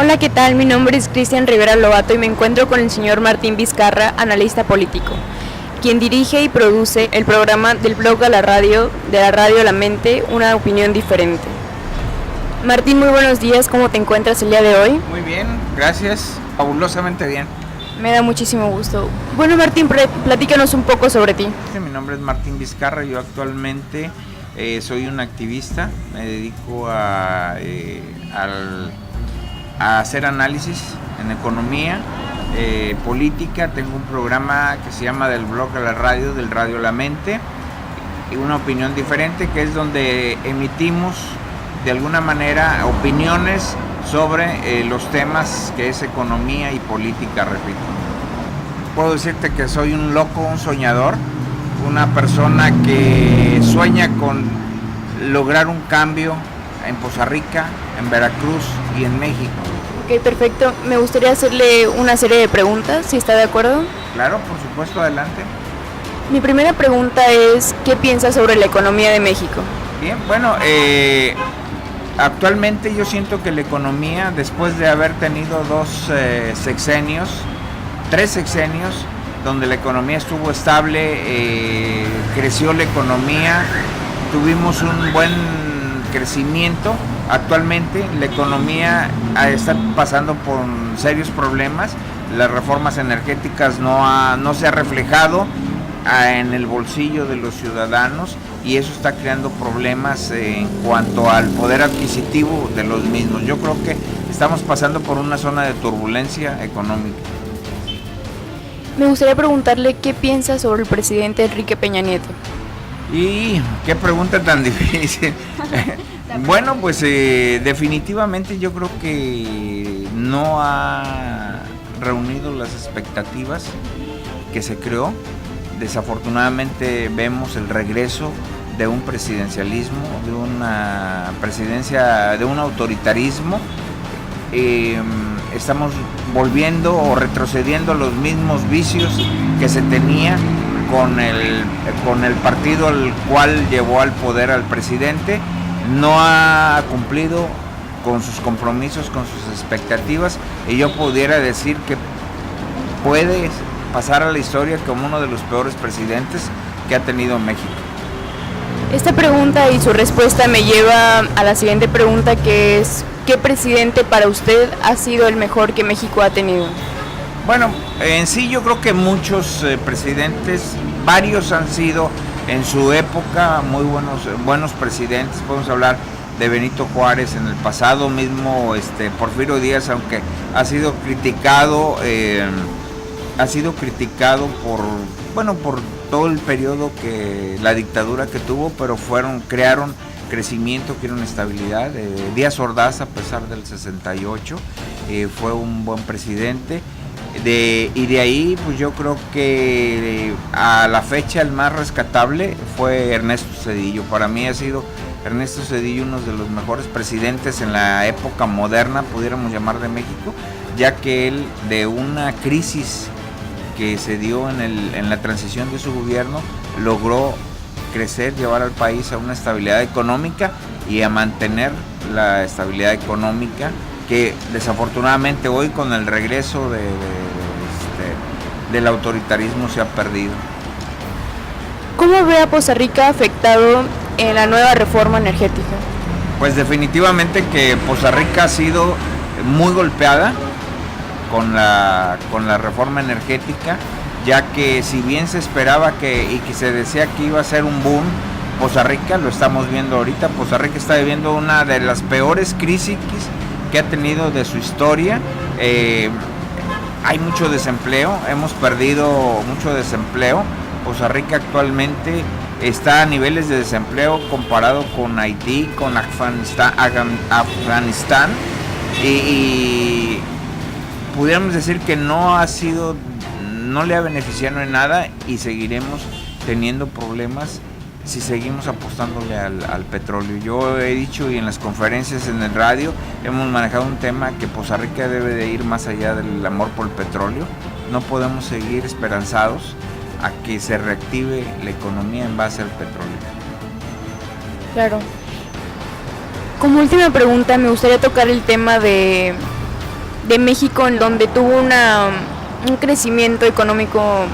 Hola, ¿qué tal? Mi nombre es Cristian Rivera Lobato y me encuentro con el señor Martín Vizcarra, analista político, quien dirige y produce el programa del blog a la radio, de la radio La Mente, una opinión diferente. Martín, muy buenos días, ¿cómo te encuentras el día de hoy? Muy bien, gracias, fabulosamente bien. Me da muchísimo gusto. Bueno, Martín, platícanos un poco sobre ti. Mi nombre es Martín Vizcarra, yo actualmente soy un activista, me dedico a hacer análisis en economía, política. Tengo un programa que se llama del blog a la radio, del Radio La Mente, y una opinión diferente, que es donde emitimos de alguna manera opiniones sobre los temas que es economía y política, repito. Puedo decirte que soy un loco, un soñador, una persona que sueña con lograr un cambio en Poza Rica, en Veracruz y en México. Ok, perfecto. Me gustaría hacerle una serie de preguntas, si está de acuerdo. Claro, por supuesto, adelante. Mi primera pregunta es, ¿qué piensas sobre la economía de México? Bien, bueno, actualmente yo siento que la economía, después de haber tenido tres sexenios, donde la economía estuvo estable, creció la economía, tuvimos un buen crecimiento. Actualmente la economía está pasando por serios problemas. Las reformas energéticas no se ha reflejado en el bolsillo de los ciudadanos, y eso está creando problemas en cuanto al poder adquisitivo de los mismos. Yo creo que estamos pasando por una zona de turbulencia económica. Me gustaría preguntarle qué piensa sobre el presidente Enrique Peña Nieto. Y qué pregunta tan difícil. Bueno, pues definitivamente yo creo que no ha reunido las expectativas que se creó. Desafortunadamente vemos el regreso de un presidencialismo, de una presidencia, de un autoritarismo. Estamos volviendo o retrocediendo los mismos vicios que se tenía con el partido al cual llevó al poder al presidente. No ha cumplido con sus compromisos, con sus expectativas, y yo pudiera decir que puede pasar a la historia como uno de los peores presidentes que ha tenido México. Esta pregunta y su respuesta me lleva a la siguiente pregunta, que es, ¿qué presidente para usted ha sido el mejor que México ha tenido? Bueno, en sí yo creo que muchos presidentes, varios han sido en su época muy buenos presidentes. Podemos hablar de Benito Juárez en el pasado, mismo Porfirio Díaz, aunque ha sido criticado por todo el periodo que la dictadura que tuvo, pero crearon crecimiento, crearon estabilidad. Díaz Ordaz, a pesar del 68, fue un buen presidente. Y de ahí, pues yo creo que a la fecha el más rescatable fue Ernesto Zedillo. Para mí ha sido Ernesto Zedillo uno de los mejores presidentes en la época moderna, pudiéramos llamar, de México, ya que él, de una crisis que se dio en la transición de su gobierno, logró crecer, llevar al país a una estabilidad económica y a mantener la estabilidad económica, que desafortunadamente hoy, con el regreso del autoritarismo, se ha perdido. ¿Cómo ve a Poza Rica afectado en la nueva reforma energética? Pues definitivamente que Poza Rica ha sido muy golpeada con la reforma energética, ya que si bien se esperaba y que se decía que iba a ser un boom, Poza Rica, lo estamos viendo ahorita, Poza Rica está viviendo una de las peores crisis que ha tenido de su historia. Hay mucho desempleo, hemos perdido mucho desempleo. Poza Rica actualmente está a niveles de desempleo comparado con Haití, con Afganistán, y pudiéramos decir que no le ha beneficiado en nada, y seguiremos teniendo problemas si seguimos apostándole al petróleo. Yo he dicho, y en las conferencias en el radio hemos manejado un tema, que Poza Rica debe de ir más allá del amor por el petróleo. No podemos seguir esperanzados a que se reactive la economía en base al petróleo. Claro. Como última pregunta, me gustaría tocar el tema de de México, en donde tuvo un crecimiento económico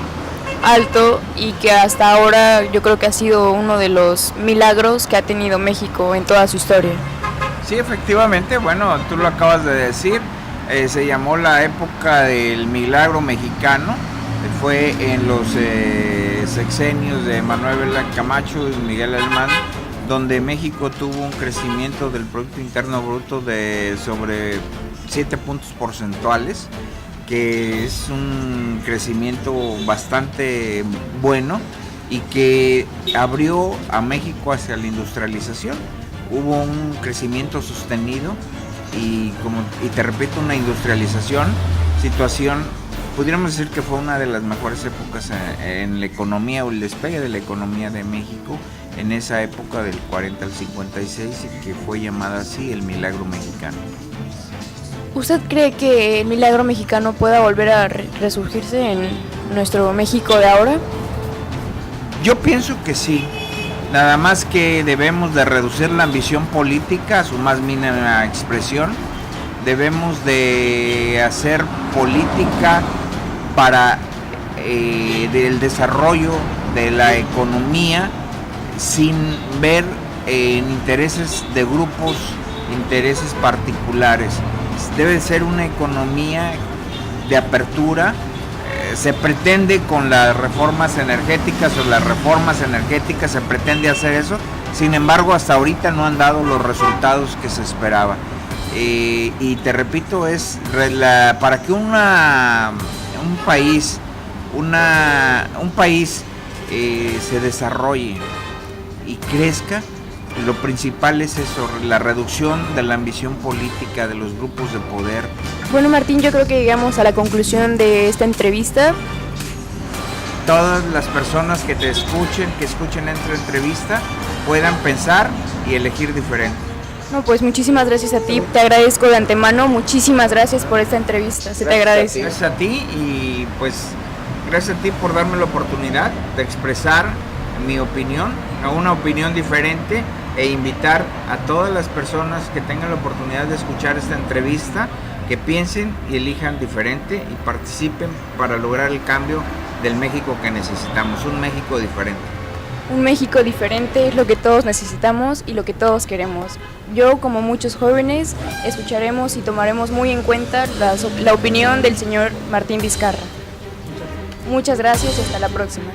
alto y que hasta ahora yo creo que ha sido uno de los milagros que ha tenido México en toda su historia. Sí, efectivamente, bueno, tú lo acabas de decir, se llamó la época del milagro mexicano, fue en los sexenios de Manuel Vela Camacho y Miguel Alemán, donde México tuvo un crecimiento del Producto Interno Bruto de sobre 7 puntos porcentuales, que es un crecimiento bastante bueno y que abrió a México hacia la industrialización. Hubo un crecimiento sostenido y te repito, una industrialización, situación, pudiéramos decir que fue una de las mejores épocas en la economía, o el despegue de la economía de México en esa época del 40 al 56, y que fue llamada así el milagro mexicano. ¿Usted cree que el milagro mexicano pueda volver a resurgirse en nuestro México de ahora? Yo pienso que sí, nada más que debemos de reducir la ambición política a su más mínima expresión. Debemos de hacer política para el desarrollo de la economía sin ver en intereses de grupos, intereses particulares. Debe ser una economía de apertura. Se pretende con las reformas energéticas se pretende hacer eso. Sin embargo, hasta ahorita no han dado los resultados que se esperaba. Y te repito, para que un país se desarrolle y crezca, lo principal es eso, la reducción de la ambición política de los grupos de poder. Bueno, Martín, yo creo que llegamos a la conclusión de esta entrevista. Todas las personas que escuchen esta entrevista, puedan pensar y elegir diferente. No, pues muchísimas gracias a ti, te agradezco de antemano, muchísimas gracias por esta entrevista, te agradece. Gracias a ti y pues gracias a ti por darme la oportunidad de expresar mi opinión, una opinión diferente, e invitar a todas las personas que tengan la oportunidad de escuchar esta entrevista, que piensen y elijan diferente y participen para lograr el cambio del México que necesitamos, un México diferente. Un México diferente es lo que todos necesitamos y lo que todos queremos. Yo, como muchos jóvenes, escucharemos y tomaremos muy en cuenta la opinión del señor Martín Vizcarra. Muchas gracias y hasta la próxima.